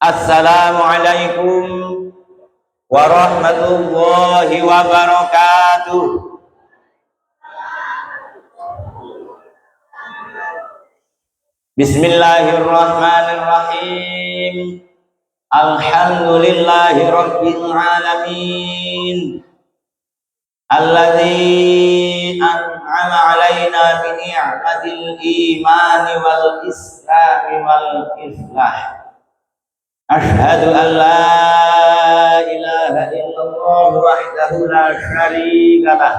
Assalamualaikum warahmatullahi wabarakatuh. Bismillahirrahmanirrahim. Alhamdulillahi rabbil alamin. Alladzi an'ama 'alaina bi ni'matil imani wal islami wal islah. Asyhadu an la ilaha illallah wahdahu la syarika lah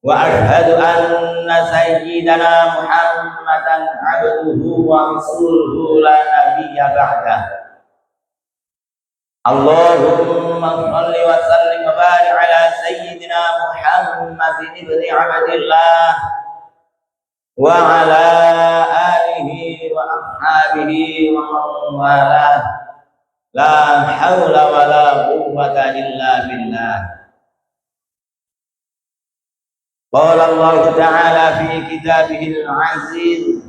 wa asyhadu anna sayyidana Muhammadan abduhu wa rasuluhu la nabiyya ba'dah. Allahumma shalli wa sallim wa barik ala sayyidina Muhammadin ibni Abdillah wa ala alihi wa ashabihi wa man walah. La haula wa la quwwata illa billah. Qala Allah Ta'ala fi kitabihil aziz.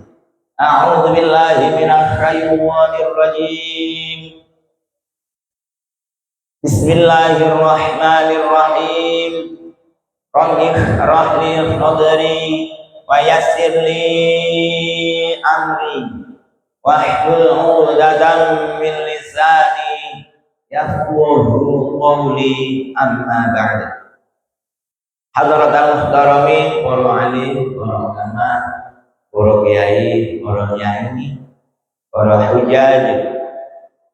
A'udzu billahi minasy syaithanir rajim. Bismillahirrahmanirrahim. Rabbi shrah li sadri wa yassir li amri wahlul 'uqdatam min lisani yafqahu qawli, amma ba'd. Hadratal muhtaramin, para alim, para ulama, para kiai, para nyai, para hujaj,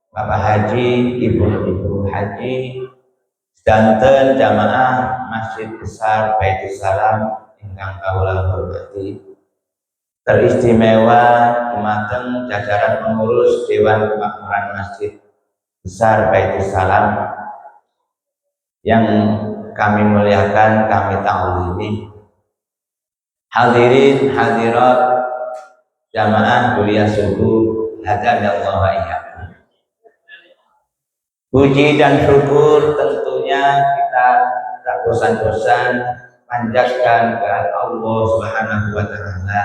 bapak haji, ibu-ibu haji, sedanten jamaah Masjid Besar Baitus Salam ingkang kawula hormati, teristimewa dumateng jajaran pengurus Dewan Kemakmuran Masjid Besar Baitus Salam yang kami muliakan, kami ta'zimi. Hadirin hadirat jamaah kuliah subuh, hadanallahu wa iyyakum. Puji dan syukur tentunya kita tak bosan-bosan panjatkan kepada Allah Subhanahu wa Ta'ala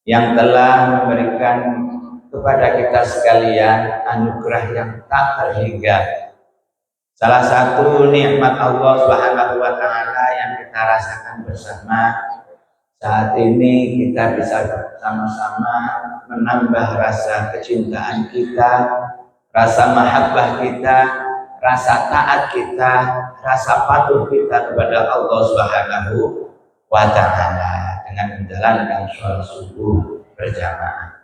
yang telah memberikan kepada kita sekalian anugerah yang tak terhingga. Salah satu nikmat Allah Subhanahu wa Ta'ala yang kita rasakan bersama saat ini, kita bisa bersama-sama menambah rasa kecintaan kita, rasa mahabbah kita, rasa taat kita, rasa patuh kita kepada Allah Subhanahu wa Ta'ala dengan menjalankan sholat subuh berjamaah.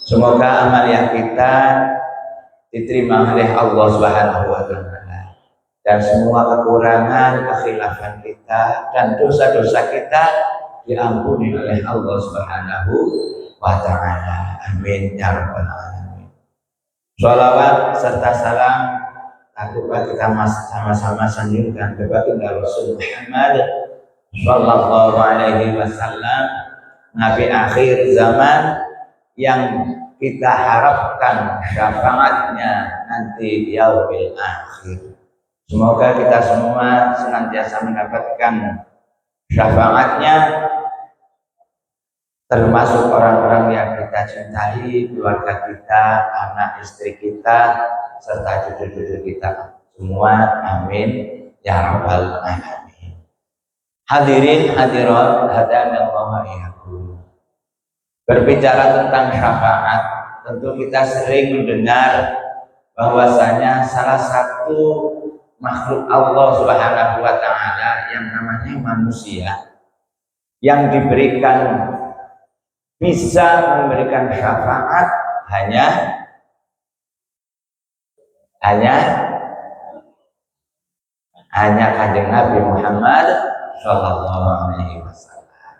Semoga amaliyah kita diterima oleh Allah Subhanahu wa Ta'ala, dan semua kekurangan, kekhilafan kita dan dosa-dosa kita diampuni oleh Allah Subhanahu wa Ta'ala. Amin ya rabbal alamin. Shalawat serta salam tak lupa kita sama-sama sanjungkan kepada Rasul Muhammad sallallahu alaihi wasallam, nabi akhir zaman yang kita harapkan syafaatnya nanti di yaumil akhir. Semoga kita semua senantiasa mendapatkan syafaatnya, termasuk orang-orang yang kita cintai, keluarga kita, anak istri kita, serta cucu-cucu kita semua. Amin ya rabbal alamin. Hadirin hadirat hadanallahu wa iyyakum. Berbicara tentang syafaat, tentu kita sering mendengar bahwasanya salah satu makhluk Allah Subhanahu wa Ta'ala yang namanya manusia yang bisa memberikan syafaat hanya Kanjeng Nabi Muhammad sallallahu alaihi wasallam.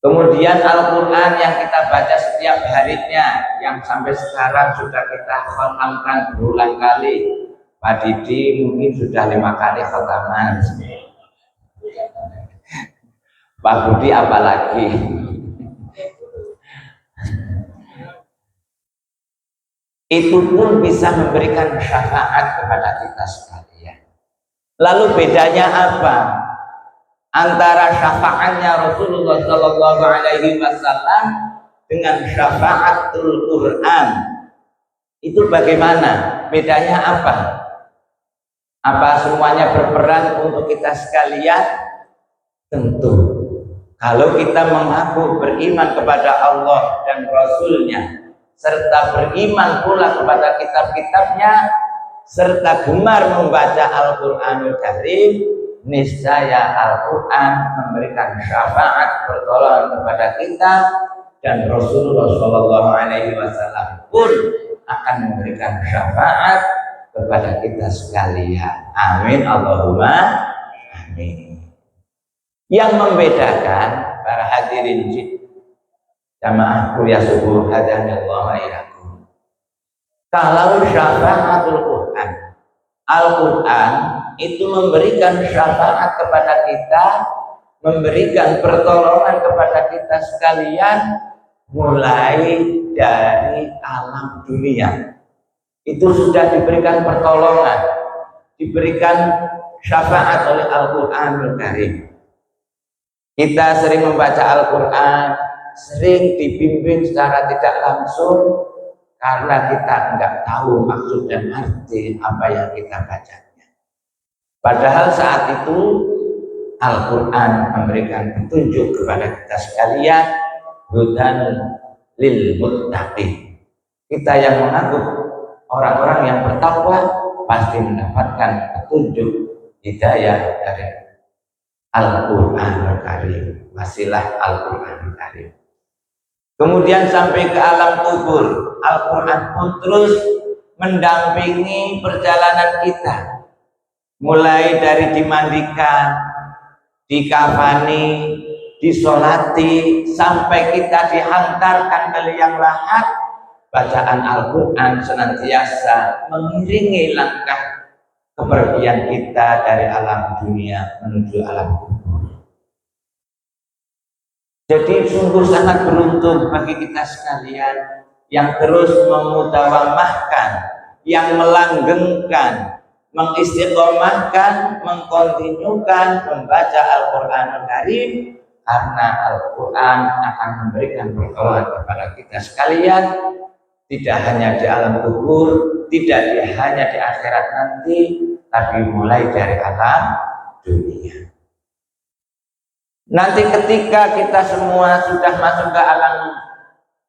Kemudian Al-Quran yang kita baca setiap harinya, yang sampai sekarang sudah kita khatamkan berulang kali. Pak Didi mungkin sudah 5 kali khataman. Pak Budi apalagi. Itu pun bisa memberikan syafaat kepada kita sekalian. Lalu bedanya apa antara syafaatnya Rasulullah Sallallahu Alaihi Wasallam dengan syafaatul Quran? Itu bagaimana? Bedanya apa? Apa semuanya berperan untuk kita sekalian? Tentu. Kalau kita mengaku beriman kepada Allah dan Rasul-Nya, serta beriman pula kepada kitab-kitabnya, serta gemar membaca Al-Quranul Karim, niscaya Al-Quran memberikan syafaat pertolongan kepada kita, dan Rasulullah SAW pun akan memberikan syafaat kepada kita sekalian. Amin Allahumma amin. Yang membedakan para hadirin jamaah kuliah subuh hadanallahu wa iyyakum, kalau syafaatul Quran, Al-Quran itu memberikan syafaat kepada kita, memberikan pertolongan kepada kita sekalian, mulai dari alam dunia itu sudah diberikan pertolongan, diberikan syafaat oleh Al-Quranul Karim. Kita sering membaca Al-Quran, sering dibimbing secara tidak langsung karena kita nggak tahu maksud dan arti apa yang kita bacanya. Padahal saat itu Al-Quran memberikan petunjuk kepada kita sekalian, hudan lil muttaqin. Kita yang mengaku orang-orang yang bertakwa pasti mendapatkan petunjuk hidayah dari Al-Quranul Karim, wasilah Al-Quranul Karim. Kemudian sampai ke alam kubur, Al-Quran pun terus mendampingi perjalanan kita, mulai dari dimandikan, dikafani, disolati, sampai kita dihantarkan ke liang lahat. Bacaan Al-Quran senantiasa mengiringi langkah kepergian kita dari alam dunia menuju alam kubur. Jadi sungguh sangat beruntung bagi kita sekalian yang terus memutawamahkan, yang melanggengkan, mengistiqomahkan, mengkontinyukan membaca Al-Quranul Karim, karena Al-Quran akan memberikan pertolongan kepada kita sekalian, tidak hanya di alam kubur, tidak hanya di akhirat nanti, tapi mulai dari alam dunia. Nanti ketika kita semua sudah masuk ke alam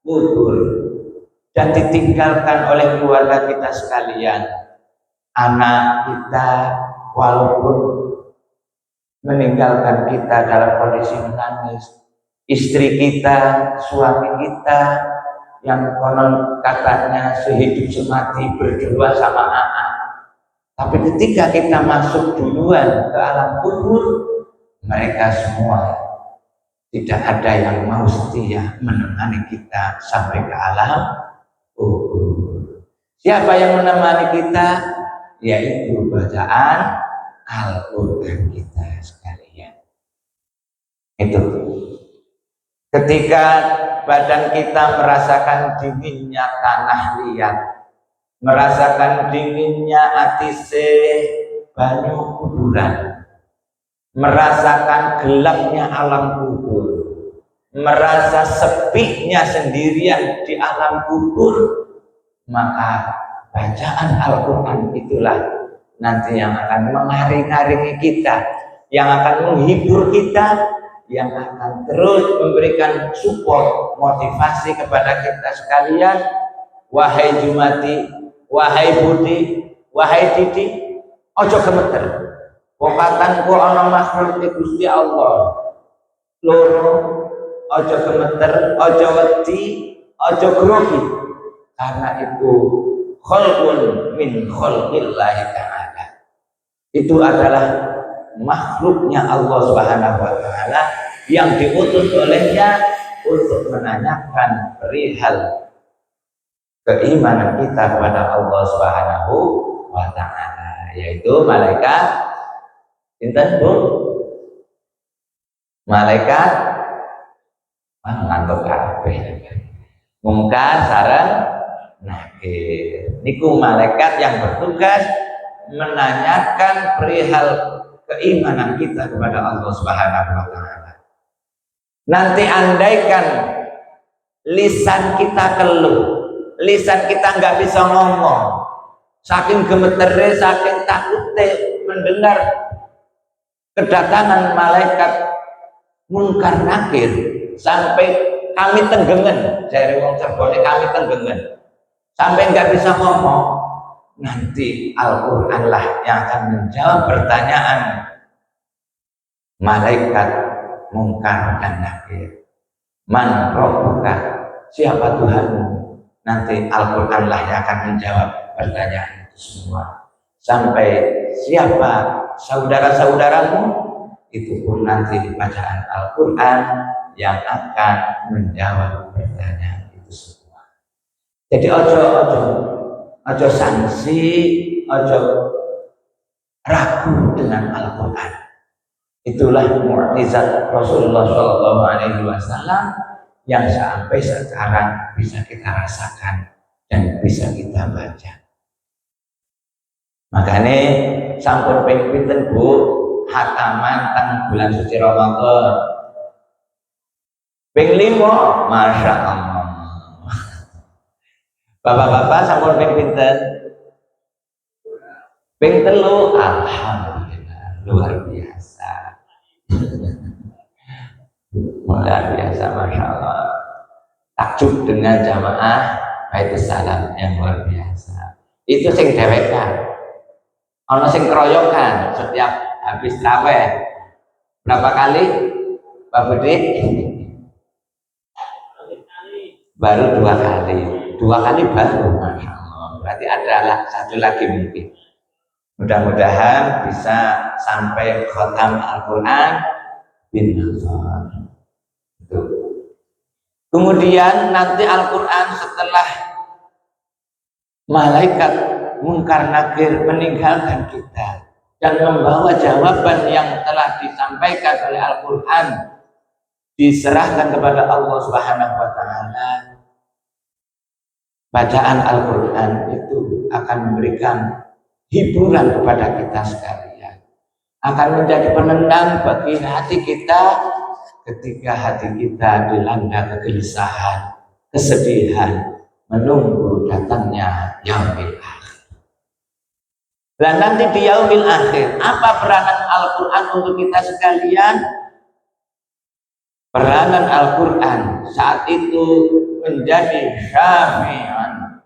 kubur dan ditinggalkan oleh keluarga kita sekalian, anak kita walaupun meninggalkan kita dalam kondisi menangis, istri kita, suami kita yang konon katanya sehidup semati berdua sama anak, tapi ketika kita masuk duluan ke alam kubur, mereka semua tidak ada yang mau setia menemani kita sampai ke alam kubur. Siapa yang menemani kita? Yaitu bacaan Al-Quran kita sekalian. Itu ketika badan kita merasakan dinginnya tanah liat, merasakan dinginnya atise banyu kuburan, merasakan gelapnya alam kubur, merasa sepinya sendirian di alam kubur, maka bacaan Al-Quran itulah nanti yang akan mengaring-aringi kita, yang akan menghibur kita, yang akan terus memberikan support, motivasi kepada kita sekalian. Wahai Jumati, wahai Budi, wahai Didi, ojo gemeter. Wakatanku ana makhluk Gusti Allah. Loro, ojo gemeter, ojo wedi, ojo grogi. Karena itu khalqun min khalqillahi ta'ala. Itu adalah makhluknya Allah Subhanahu wa ta'ala yang diutus olehnya untuk menanyakan perihal keimanan kita kepada Allah Subhanahu wa ta'ala, yaitu malaikat inten Bu, malaikat ngantuk kabeh, mungkar sareng nakir. Niku malaikat yang bertugas menanyakan perihal keimanan kita kepada Allah Subhanahu wa ta'ala. Nanti andaikan lisan kita keluh, lisan kita nggak bisa ngomong, saking gemeternya, saking takutnya mendengar kedatangan malaikat Munkar Nakir, sampai kami tenggengen, dari wong Cirebon kami tenggengen, sampai nggak bisa ngomong. Nanti Al-Quran lah yang akan menjawab pertanyaan malaikat Munkar dan Nakir. Man rabbuka, siapa Tuhanmu? Nanti Al-Quran lah yang akan menjawab pertanyaan itu semua. Sampai siapa saudara-saudaramu, itu pun nanti di bacaan Al-Quran yang akan menjawab pertanyaan itu semua. Jadi ojo sanksi, ojo ragu dengan Al-Quran. Itulah mukjizat Rasulullah SAW yang sampai sekarang bisa kita rasakan dan bisa kita baca. Makanya sampun ping pinten Bu hataman teng bulan suci Ramadan. Ping 5, Masya Allah. Bapak-bapak sampun ping pinten? Ping 3, alhamdulillah, luar biasa. Luar biasa, Masya Allah. Takjub dengan jamaah Baitus Salam yang luar biasa. Itu sing dewekan. Ono sing keroyokan setiap habis traweh. Berapa kali, Pak Budi? Baru 2 kali. 2 kali baru, Masya Allah. Berarti ada satu lagi mungkin. Mudah-mudahan bisa sampai khatam Al-Quran bin Nazar. Kemudian nanti Al-Quran setelah malaikat Munkar Nakir meninggalkan kita dan membawa jawaban yang telah disampaikan oleh Al-Quran diserahkan kepada Allah Subhanahu wa Ta'ala. Bacaan Al-Quran itu akan memberikan hiburan kepada kita sekalian, akan menjadi penenang bagi hati kita ketika hati kita dilanda kegelisahan, kesedihan, menunggu datangnya yaumil akhir. Dan nanti di yaumil akhir, apa peranan Al-Quran untuk kita sekalian? Peranan Al-Quran saat itu menjadi syafi'an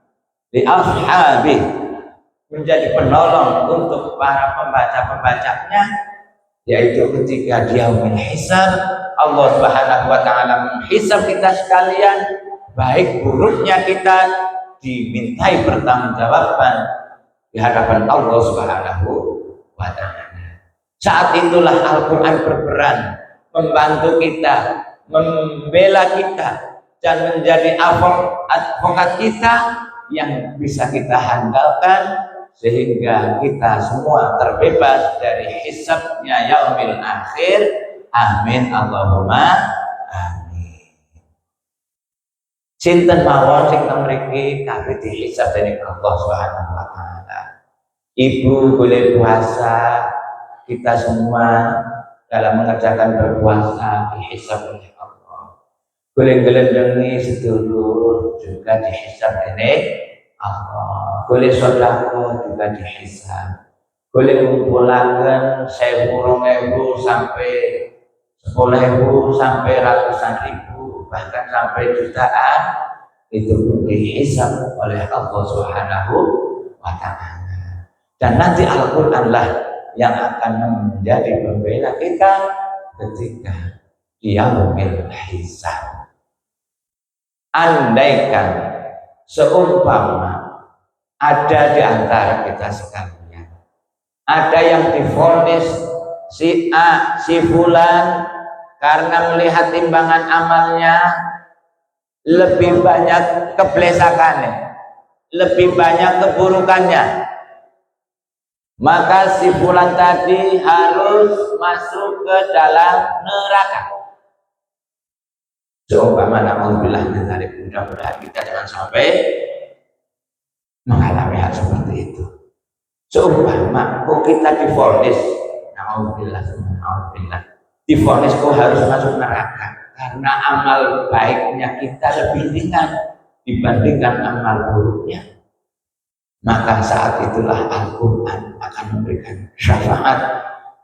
li ashabi, menjadi penolong untuk para pembaca-pembacanya, yaitu ketika dia menghisab, Allah Subhanahu wa Ta'ala menghisab kita sekalian, baik buruknya kita dimintai pertanggungjawaban di hadapan Allah Subhanahu wa Ta'ala. Saat itulah Al-Quran berperan membantu kita, membela kita, dan menjadi advokat kita yang bisa kita handalkan sehingga kita semua terbebas dari hisabnya yaumil akhir. Amin Allahumma amin. Sinten mawon sing teng mriki kabeh dihisab dening Allah Subhanahu wa Ta'ala. Ibu boleh puasa, kita semua dalam mengerjakan berpuasa dihisab oleh Allah. Boleh gelendengi sedulur juga dihisab dening Allah. Boleh sedekah juga dihisab. Boleh ngumpulaken 1.000, 2.000 sampai 10.000 sampai ratusan ribu, bahkan sampai jutaan, itu pun dihisab oleh Allah Subhanahu wa Ta'ala. Dan nanti Al-Quran lah yang akan menjadi pembela kita ketika yaumil hisab. Andaikan seumpama ada di antara kita sekalian ada yang divonis si A, si Fulan, karena melihat timbangan amalnya lebih banyak keblesakannya, lebih banyak keburukannya, maka si Fulan tadi harus masuk ke dalam neraka. Seumpama na'udzubillah min dzalik, mudah-mudahan kita jangan sampai mengalami hal seperti itu. Seumpama kok kita divonis, na'udzubillah, divonis kok harus masuk neraka karena amal baiknya kita lebih ringan dibandingkan amal buruknya, maka saat itulah Al-Quran akan memberikan syafaat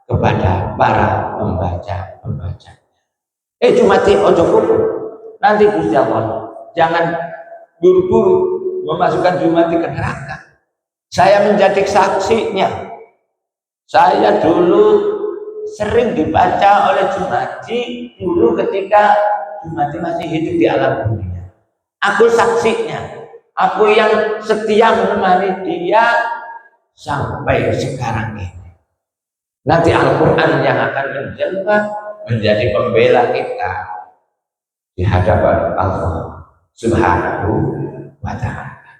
kepada para pembaca. Jumati ojo kupu, nanti Gusti Allah jangan buru-buru memasukkan Jumati ke neraka. Saya menjadi saksinya. Saya dulu sering dibaca oleh Jumati dulu ketika Jumati masih hidup di alam dunia. Aku saksinya. Aku yang setia menemani dia sampai sekarang ini. Nanti Al-Quran yang akan menjelma menjadi pembela kita di hadapan Allah Subhanahu wa ta'ala.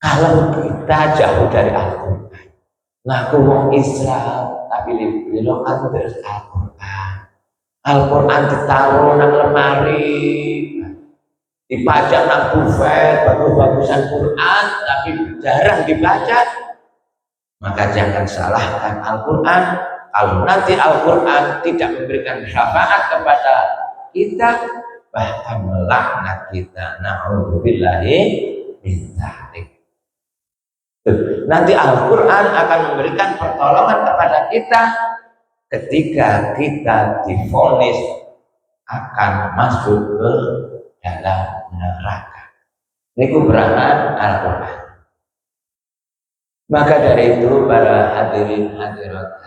Kalau kita jauh dari Al-Quran, ngaku wong Islam tapi dilokan terus Al-Quran. Al-Quran ditaruh nang lemari, dipajang nang bufet, bagus-bagusan Quran, tapi jarang dibaca. Maka jangan salahkan Al-Quran. Kalau nanti Al-Quran tidak memberikan syafaat kepada kita, bahkan melaknat kita. Na'udzubillahi min dzalik. Nanti Al-Quran akan memberikan pertolongan kepada kita ketika kita divonis akan masuk ke dalam neraka. Ini kuberangan Al-Quran. Maka dari itu para hadirin hadirat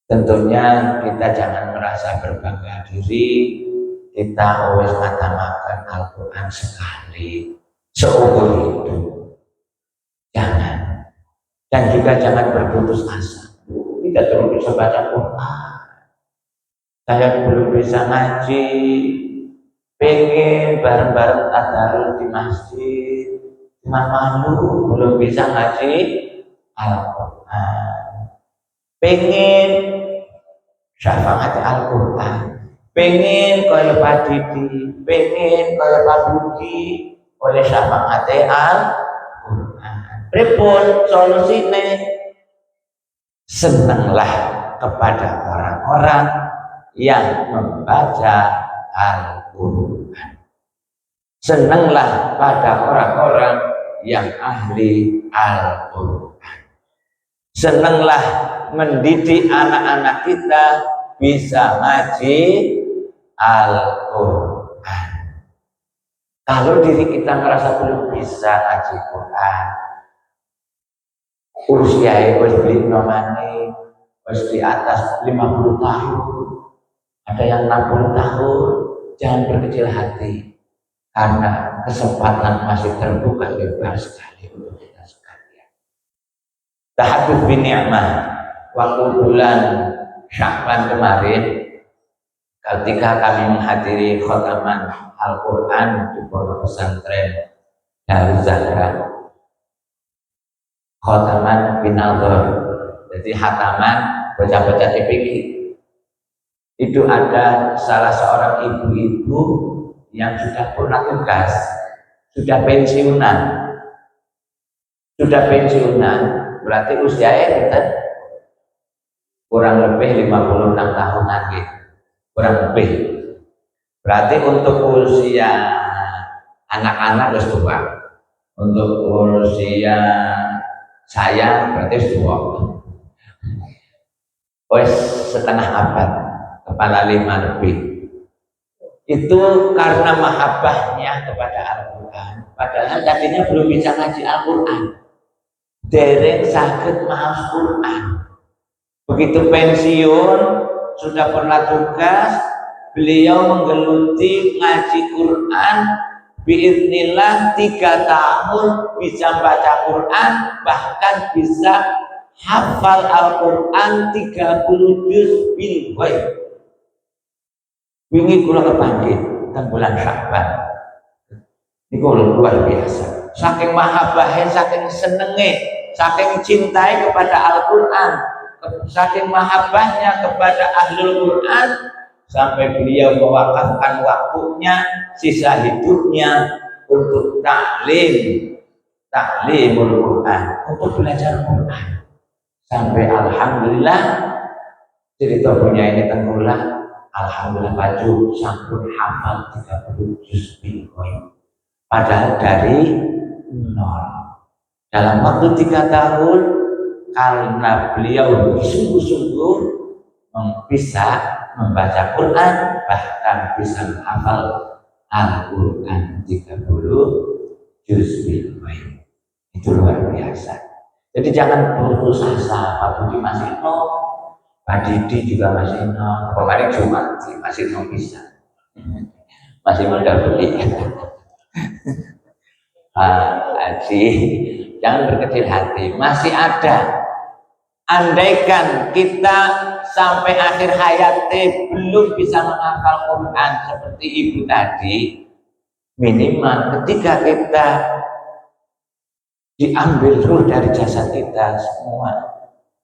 tentunya kita jangan merasa berbangga diri kita always ngatamakan Al-Quran sekali seumur hidup. Jangan. Dan juga jangan berputus asa. Kita belum bisa baca Quran, saya belum bisa ngaji, pengen bareng-bareng tadarus di masjid, cuma malu belum bisa ngaji Al-Quran. Pengen syafaat Al-Quran, pengen kaya Pak Didi, pengen kaya Pak Budi oleh syafaat Al-Quran. Pripun solusine? Senanglah kepada orang-orang yang membaca Al-Quran. Senanglah pada orang-orang yang ahli Al-Quran. Senanglah mendidik anak-anak kita bisa ngaji Al-Quran. Kalau diri kita merasa belum bisa ngaji Quran, usia harus beli nomane harus di atas 50 tahun, ada yang 60 tahun, jangan berkecil hati karena kesempatan masih terbuka lebar sekali untuk kita sekalian. Tahadduts bin ni'mah, waktu bulan Sya'ban kemarin ketika kami menghadiri khataman Al-Quran di pondok pesantren Darus Zahra, khataman binador, jadi khataman baca-baca TPQ. Itu ada salah seorang ibu-ibu yang sudah pernah tugas, sudah pensiunan, berarti usianya kita kurang lebih 56 tahunan gitu, kurang lebih. Berarti untuk usia anak-anak harus tua, untuk usia saya berarti tua. Wes setengah abad, kepala 5 lebih. Itu karena mahabbahnya kepada Al-Quran. Padahal tadinya belum bisa ngaji Al-Quran, dereng sakit maaf Quran. Begitu pensiun, sudah pernah tugas, beliau menggeluti ngaji Quran. Biiznillah 3 tahun bisa baca Quran, bahkan bisa hafal Al-Quran 30 juz bil ghaib. Wingi kula kepanggih teng bulan Sya'ban. Niku luar biasa. Saking mahabbahnya, saking senenge, saking cintai kepada Al-Quran, saking mahabbahnya kepada ahlul Quran, sampai beliau mewakafkan waktunya, sisa hidupnya untuk taklimul Quran, untuk belajar Quran. Sampai alhamdulillah cerita punya ini tenggelam. Alhamdulillah baju sampun hafal 30 juz Bitcoin. Padahal dari nol. Dalam waktu 3 tahun, karena beliau bersungguh-sungguh bisa membaca Quran, bahkan bisa menghafal Al-Quran 30 juz Bitcoin. Itu luar biasa. Jadi jangan putus asa. Pak Budi masih nol, Pak Didi juga masih nol. Kemarin cuma masih nol bisa, masih muda beli. Pak Haji, jangan berkecil hati. Masih ada. Andaikan kita sampai akhir hayatnya belum bisa menghafal Quran seperti ibu tadi, minimal ketika kita diambil ruh dari jasad kita semua,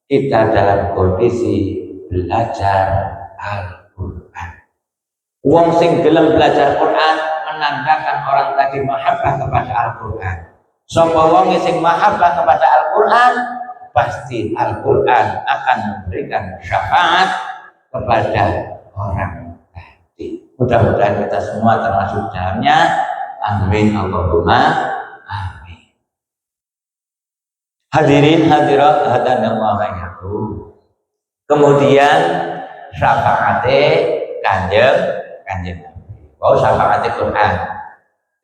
kita dalam kondisi belajar Al-Quran. Wong sing gelem belajar Quran menandakan orang tadi mahabbah kepada Al-Quran. Sapa wong sing mahabbah kepada Al-Quran, pasti Al-Quran akan memberikan syafaat kepada orang tadi. Mudah-mudahan kita semua termasuk dalamnya. Amin Allahumma. Hadirin hadirat hadanallahu iyyakum. Kemudian syafaate kanjeng Nabi. Wow, syafaate Quran.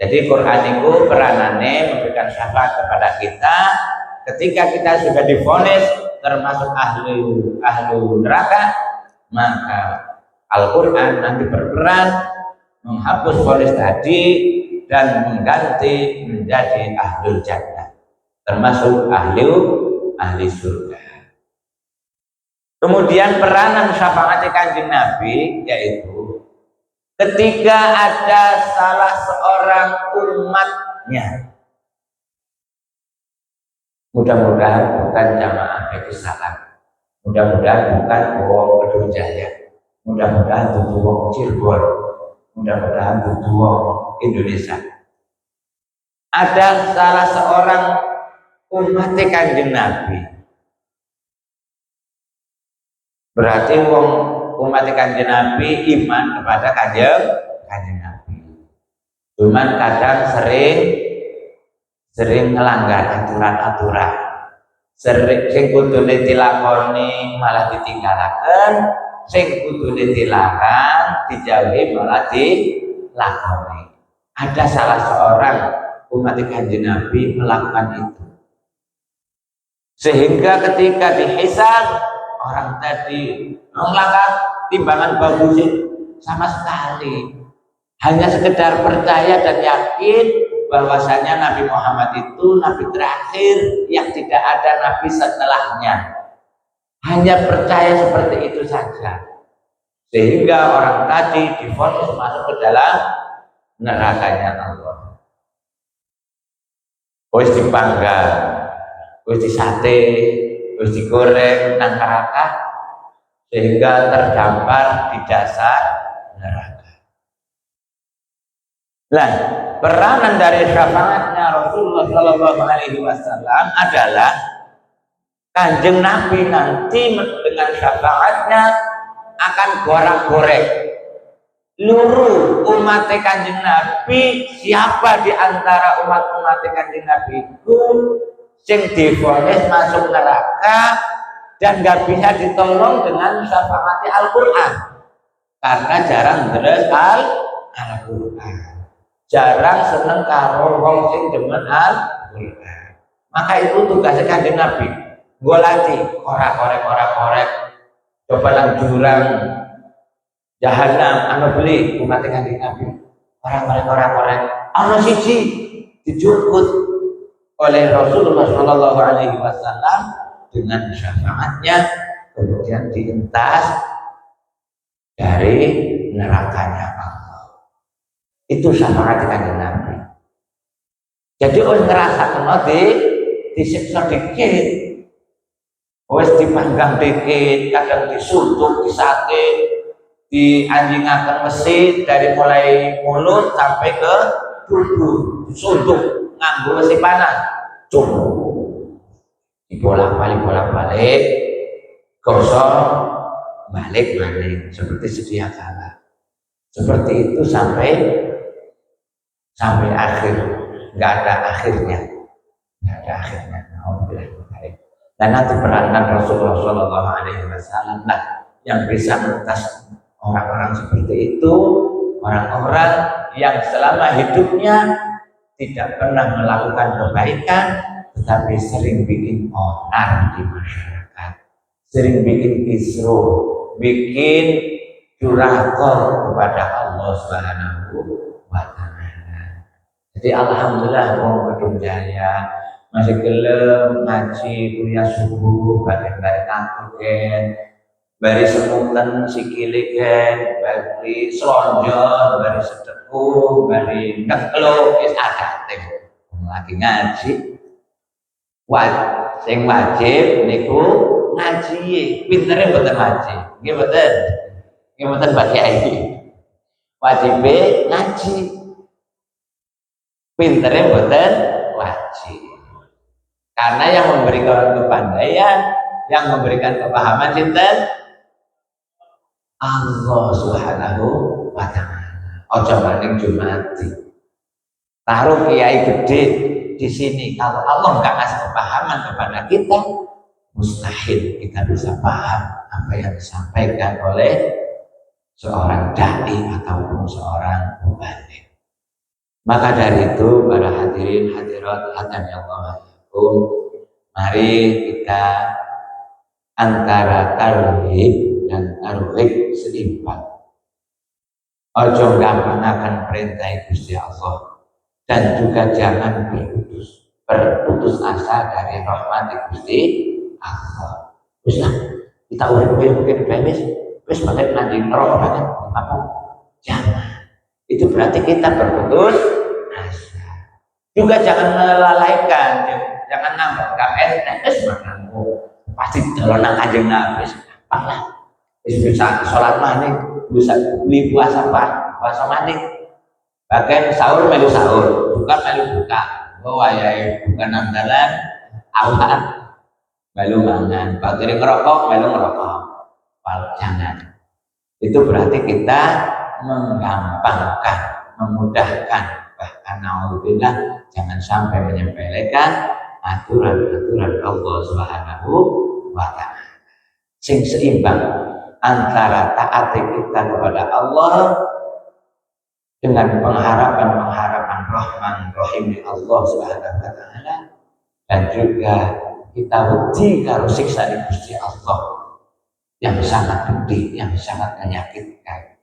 Jadi Quran itu peranannya memberikan syafaat kepada kita ketika kita sudah divonis termasuk ahlu neraka, maka Al-Quran nanti berperan menghapus vonis tadi dan mengganti menjadi ahlul jannah, termasuk ahli surga. Kemudian peranan syafaat kanjeng Nabi yaitu ketika ada salah seorang umatnya, mudah-mudahan bukan jamaah Baitul Salam, mudah-mudahan bukan wong Kedung Jaya, mudah-mudahan dudu wong Cirebon, mudah-mudahan dudu wong Indonesia. Ada salah seorang umat kanjeng Nabi, berarti wong umat kanjeng Nabi iman kepada kanjeng Nabi. Cuman kadang sering melanggar aturan-aturan. Sing kudune dilakoni malah ditinggalaken, sing kudune dilarang dijauhi malah dilakoni. Ada salah seorang umat kanjeng Nabi melakukan itu. Sehingga ketika dihisab, orang tadi melanggar timbangan bagusnya sama sekali. Hanya sekedar percaya dan yakin bahwasanya Nabi Muhammad itu Nabi terakhir yang tidak ada Nabi setelahnya. Hanya percaya seperti itu saja. Sehingga orang tadi divonis masuk ke dalam nerakanya Allah. Wis dipanggang, wis disate, wis digoreng nang neraka sehingga terdampar di dasar neraka. Nah, peranan dari syafaatnya Rasulullah Shallallahu Alaihi Wasallam adalah kanjeng Nabi nanti dengan syafaatnya akan goreng-goreng luruh umat kanjeng Nabi. Siapa di antara umat kanjeng Nabi itu sing divonis masuk neraka dan gak bisa ditolong dengan syafaat Al-Quran, karena jarang deres Al-Quran, jarang seneng karo wong sing demen Al-Quran. Maka itu tugasnya kanjeng Nabi, gue latih korek coba nang jurang jahanam anu beli umat kanjeng Nabi, korek ana siji dijukut oleh Rasulullah Shallallahu Alaihi Wasallam dengan syafaatnya, kemudian dientas dari nerakanya Allah. Itu syafaat kanjeng Nabi. Jadi orang ngerasa kena disiksa dikit, wes dipanggang dikit, kadang disuntuk, disate, dianjingaken mesin dari mulai mulut sampai ke tubuh, disuntuk nganggo mesin panas, dibolak-balik gosok balik maning seperti sedia kala. Seperti itu sampai akhir, nggak ada akhirnya, nggak ada akhirnya. Alhamdulillah. Dan nanti peranan Rasulullah Shallallahu Alaihi Wasallam lah yang bisa menentas orang-orang seperti itu, orang-orang yang selama hidupnya tidak pernah melakukan kebaikan, tetapi sering bikin onar di masyarakat, sering bikin kisruh, bikin durhaka kepada Allah Subhanahu wa Ta'ala. Jadi alhamdulillah wong Kedung Jaya masih gelem ngaji kuliah subuh bari kantor gen, bari semutan sikile gen, bari slonjol, bari sedeku, bari nekluk wis adate lagi ngaji. Sing wajib niku ngaji, pintere mboten ngaji. Nggih mboten. Nggih mboten Pak Kiai. Wajibe ngaji. Pintere mboten wajib. Karena yang memberikan kepandaian, yang memberikan kepahaman sinten? Allah Subhanahu wa Ta'ala. Ojo maning Jumati. Taruh kiai gede di sini, kalau Allah nggak kasih kepahaman kepada kita, mustahil kita bisa paham apa yang disampaikan oleh seorang dai ataupun seorang mubalik. Maka dari itu, para hadirin hadirat yang Allah, mari kita antara tarhib dan tarhib seimbang. Ojo gampang akan perintah Gusti Allah, dan juga jangan berputus asa dari rahmat Gusti Allah. Wis kita urip mungkin wis banget nanti neraka banget apa? Jangan. Itu berarti kita berputus asa. Juga jangan melalaikan, jangan nambah KPS makanmu pasti dolonan Kanjeng Nabi. Apalah. Wis bisa sholat maning, bisa beli puasa maning. Bahkan sahur melu sahur, bukan melu buka. Bahwa ya bukan andalan awal melu mangan. Kalau ngerokok melu ngerokok. Jangan. Itu berarti kita menggampangkan, memudahkan, bahkan naudzubillah jangan sampai menyepelekan aturan-aturan Allah Subhanahu wa Ta'ala. Sing seimbang antara taat kita kepada Allah dengan pengharapan rahman rahim Allah Subhanahu wa Ta'ala, dan juga kita wedi karo siksa Gusti Allah yang sangat pedih, yang sangat menyakitkan,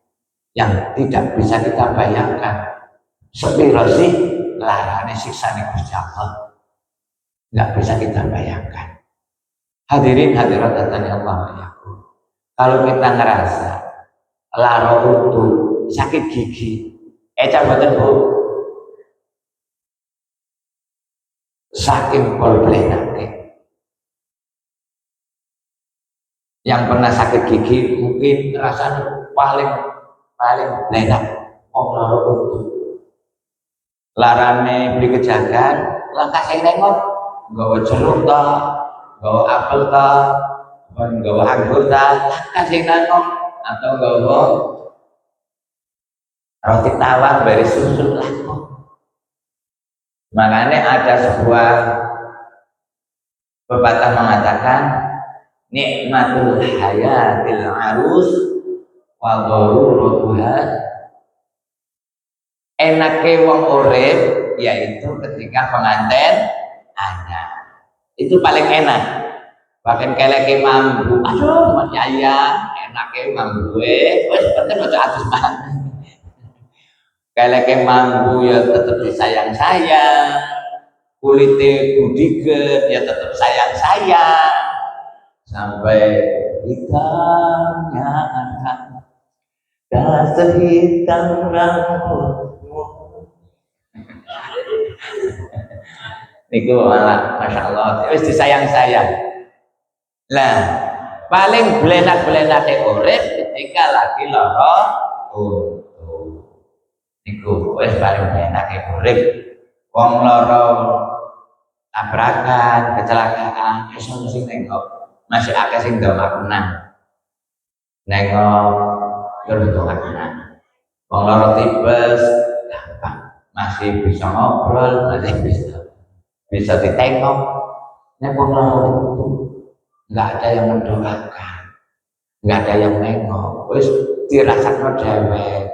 yang tidak bisa kita bayangkan. Sepiro sih larane siksa Gusti Allah, nggak bisa kita bayangkan. Hadirin hadirat yang Allah ya. Kalau kita ngerasa lara utuh, sakit gigi, mboten Bu, saking polblenake. Yang pernah sakit gigi mungkin rasanya paling enak lara utuh. Larane beli kejagan, langkah saya nengok, gawa jeruk ta, gawa apel ta, gawa anggur ta, langkah saya nengok, atau gawa roti tawar dari susu lah. Makanya ada sebuah pepatah mengatakan nikmatul hayatil arus wa daruratuha, enake wong urip yaitu ketika pengantin anak. Itu paling enak. Bahkan keleke mambu, aduh Mas Yaya enake mambu wis penting aja atus banget. Keleke mambu ya tetap disayang-sayang, kulite gudiget ya tetap sayang-sayang, sampai hitamnya akan dan sehitam rambutmu. Niku malah Masya Allah wis disayang-sayang. Lah paling belenak-belenak urip ketika lagi lara niku wis paling enak urip. Wong lara tabrakan, kecelakaan, wis mesti nengok. Masih akeh sing ndongakno. nengok terus doakan. Wong lara tipes gampang, masih bisa ngobrol, masih bisa ditengok. Nek wong lara itu nggak ada yang mendoakan, nggak ada yang nengok, wis dirasakno dewek.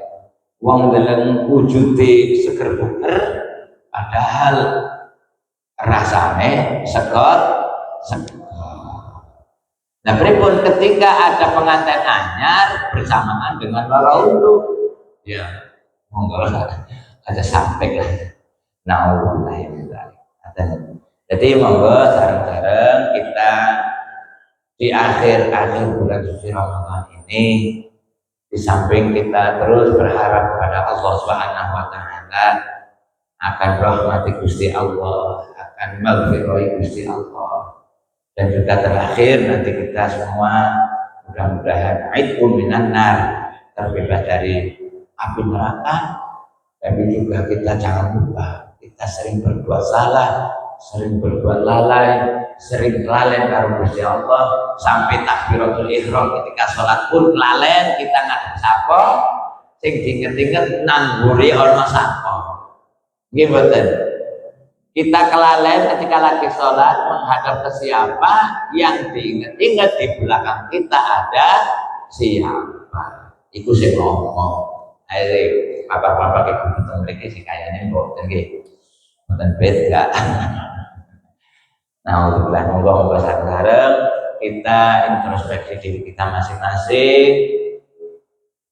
Wong deleng wujude seger buker, padahal rasane sekot. Nah, pripun ketika ada pengantin anyar bersamaan dengan lara wudu, ya monggo aja sampai lah. Nauzubillah. Jadi monggo sareng-sareng kita di akhir bulan suci Ramadan ini, di samping kita terus berharap kepada Allah Subhanahu wa taala akan rahmati Gusti Allah, akan maghfirah Gusti Allah. Dan juga terakhir nanti kita semua mudah-mudahan aidun minan nar, terbebas dari api neraka. Tapi juga kita jangan lupa kita sering berbuat salah, sering berbuat lalai, sering lalen karo Gusti Allah, sampai takbiratul ihram ketika sholat pun lalen kita ngadep sapa sing diinget-inget nangguri ana sapa. Nggih mboten. Kita kelalen ketika lagi sholat menghadap ke siapa, yang diingat-ingat di belakang kita ada siapa. Iku sing ngomong. Ayo bapak-bapak ibu ketemu mriki sing kayane mboten nggih. Mboten beda. Nah, untuk monggo sareng kita introspeksi diri kita masing-masing.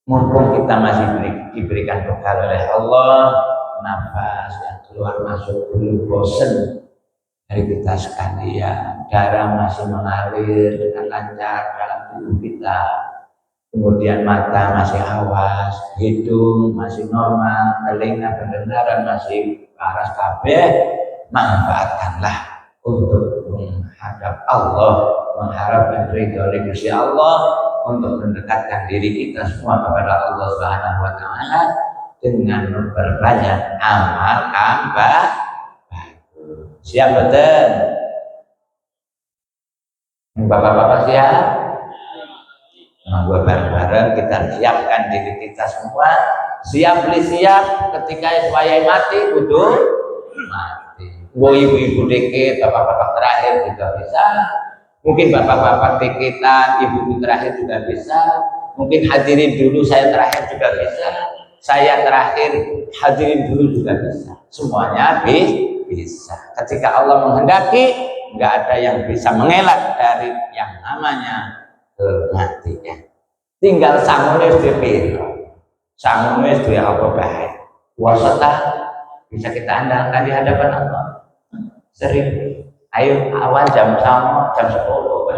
Mumpung kita masih diberikan bekal oleh Allah, nafas yang keluar masuk belum bosen dari kita sekalian, darah masih mengalir dengan lancar dalam tubuh kita, kemudian mata masih awas, hidung masih normal, telinga pendengaran masih waras kabeh, manfaatkanlah untuk menghadap Allah, mengharapkan ridho dari Gusti Allah, untuk mendekatkan diri kita semua kepada Allah Subhanahu wa taala dengan memperbanyak amal baik. Siap betul? Bapak-bapak siap? Nah, bareng-bareng kita siapkan diri kita semua. Siap beli siap ketika wayai mati kudu mati. Ibu-ibu dikit, bapak-bapak terakhir juga bisa. Mungkin bapak-bapak dikitan, ibu-ibu terakhir juga bisa. Mungkin hadirin dulu, saya terakhir juga bisa. Saya terakhir, hadirin dulu juga bisa. Semuanya bisa. Ketika Allah menghendaki, nggak ada yang bisa mengelak dari yang namanya kematian. Tinggal sangune dipilih, sangune itu apa baik. Wasata bisa kita andalkan di hadapan Allah. Sering. Ayo awan jam 10,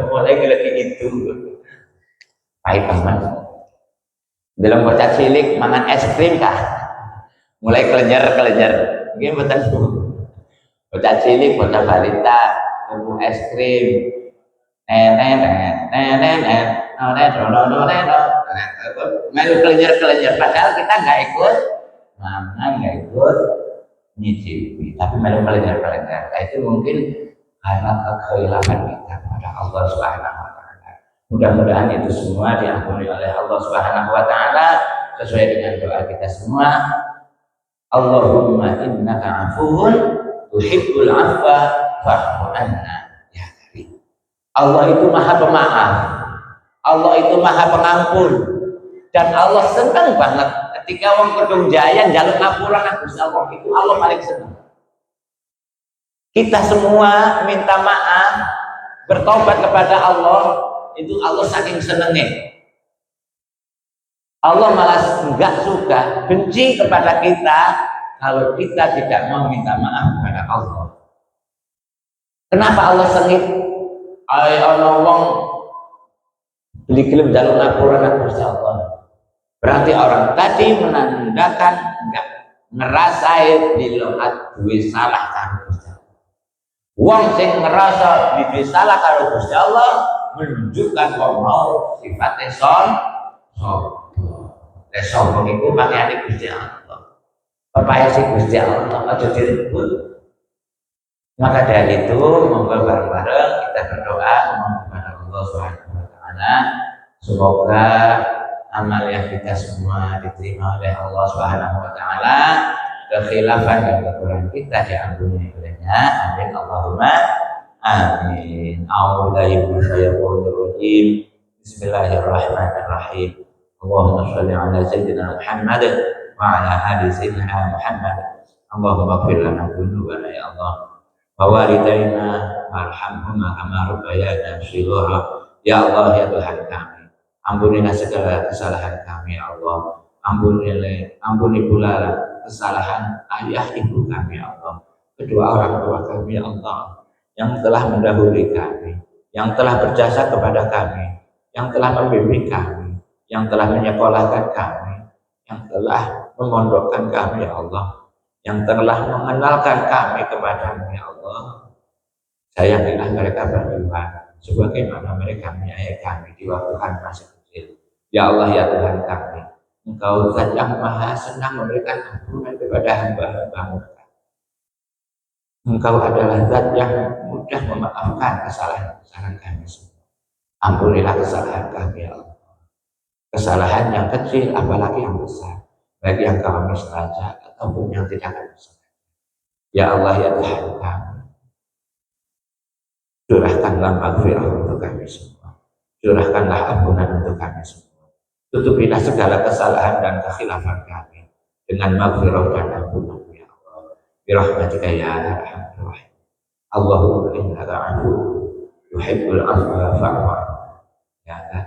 mulai lagi itu. Baik teman. Dalam bocah cilik mangan es krim kah? Mulai kelenjar. Nggih mboten. Bocah cilik, bocah balita, tunggu es krim. Melu kelenjar. Padahal kita nggak ikut mangan, nggak ikut nyicipi, tapi melu kelenjar. Nah, itu mungkin karena kehilangan kita kepada Allah Subhanahu wa taala. Mudah-mudahan itu semua diampuni oleh Allah Subhanahu wa taala sesuai dengan doa kita semua. Allahumma innaka afuwun tuhibbul afwa fa'fu anna ya karim. Allah itu Maha Pemaaf. Allah itu Maha Pengampun. Dan Allah senang banget ketika wong kedung jaya njaluk ngapura nang Gusti Allah, itu Allah paling senang. Kita semua minta maaf, bertobat kepada Allah, itu Allah saking senengnya. Allah malah enggak suka, benci kepada kita kalau kita tidak mau minta maaf kepada Allah. Kenapa Allah sengit? Ana wong beli gelem njaluk ngapura nang Gusti Allah. Berarti orang tadi menandakan enggak ngerasain diloat duwe salah kan Gusti Allah. Wong sing ngerasa duwe salah karo Gusti Allah menunjukkan wong mau sifate sombong iku pakaiane Gusti Allah. Papaya si Gusti Allah aja direbut. Maka dari itu monggo bareng-bareng kita berdoa kepada Allah Subhanahu wa taala Semoga amal yang kita semua diterima oleh Allah Subhanahu wa taala, kekhilafan dan kekurangan kita diampuni olehnya. Amin Allahumma amin. A'udzubillahi minasyaitonir rajim. Bismillahirrahmanirrahim. Allahumma shalli ala sayyidina Muhammad wa ala ali sayyidina Muhammad. Allahumma ighfir lana dzunubana ya Allah. Wa walidaina warhamhuma kama rabbayana shighara. Ya Allah ya Tuhan kami, ampunilah segala kesalahan kami ya Allah. Ampuni pula kesalahan ayah ibu kami ya Allah, kedua orang tua kami ya Allah, yang telah mendahului kami, yang telah berjasa kepada kami, yang telah membimbing kami, yang telah menyekolahkan kami, yang telah memondokkan kami ya Allah, yang telah mengenalkan kami kepadamu ya Allah. Sayangilah mereka berdua sebagaimana mereka menyayangi kami di waktu kami masih kecil. Ya Allah ya Tuhan kami, Engkau zat yang maha senang memberikan ampunan kepada hamba-hambamu. Engkau adalah zat yang mudah memaafkan kesalahan-kesalahan kami semua. Ampunilah kesalahan kami ya Allah. Kesalahan yang kecil apalagi yang besar, baik yang kami sengaja ataupun yang tidak kami sengaja. Ya Allah ya Tuhan kami, curahkanlah maghfirah untuk kami semua. Curahkanlah ampunan untuk kami semua. Tutupilah segala kesalahan dan kekhilafan kami dengan maghfirah dan ampunan ya Allah. Birahmatika ya arhamar rahim. Allahumma innaka afuwwun tuhibbul afwa fa'fu ya Allah.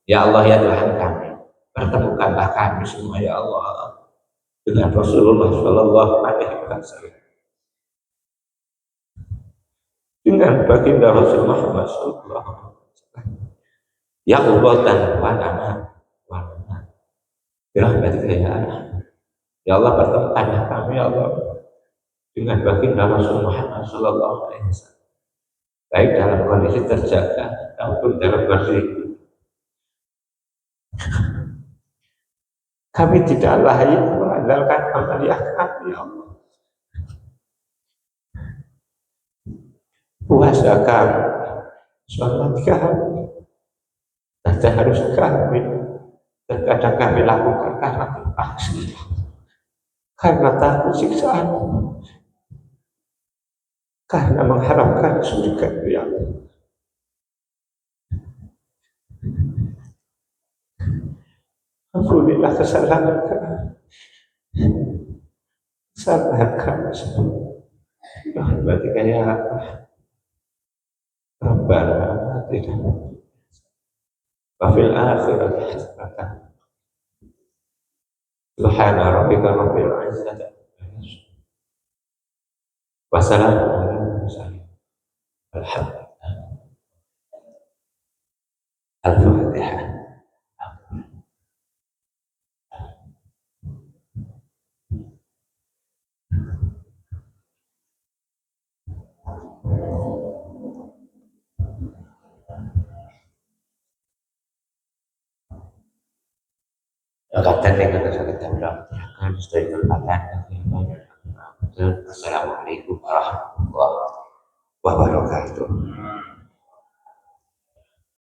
Ya Allah ya Tuhan kami, pertemukanlah kami semua ya Allah dengan Rasulullah Shallallahu Alaihi Wasallam, dengan baginda Rasul Muhammad Sallallahu Alaihi Wasallam. Ya Allah dan wanana, birahmatika ya Allah. Ya Allah pertemukanlah kami ya Allah dengan baginda Rasul Muhammad Sallallahu Alaihi Wasallam, baik dalam kondisi terjaga ataupun dalam kondisi kami tidak layak mengandalkan amaliah kami ya Allah. Puasa kami, sholat kami, harus kami, terkadang kami lakukan karena terpaksa, karena takut siksaan, karena mengharapkan surga ya Allah. Ampunilah kesalahan kami, kesalahan kami semua. Rahmatika ya Allah. Rabbana atina wa fil akhirati hasanah. Subhana rabbika rabbil izzati wa salamun alal mursalin. Alhamdulillah. Al-Fatihah. Kata dengan kita berangkat dari Assalamualaikum warahmatullahi wabarakatuh.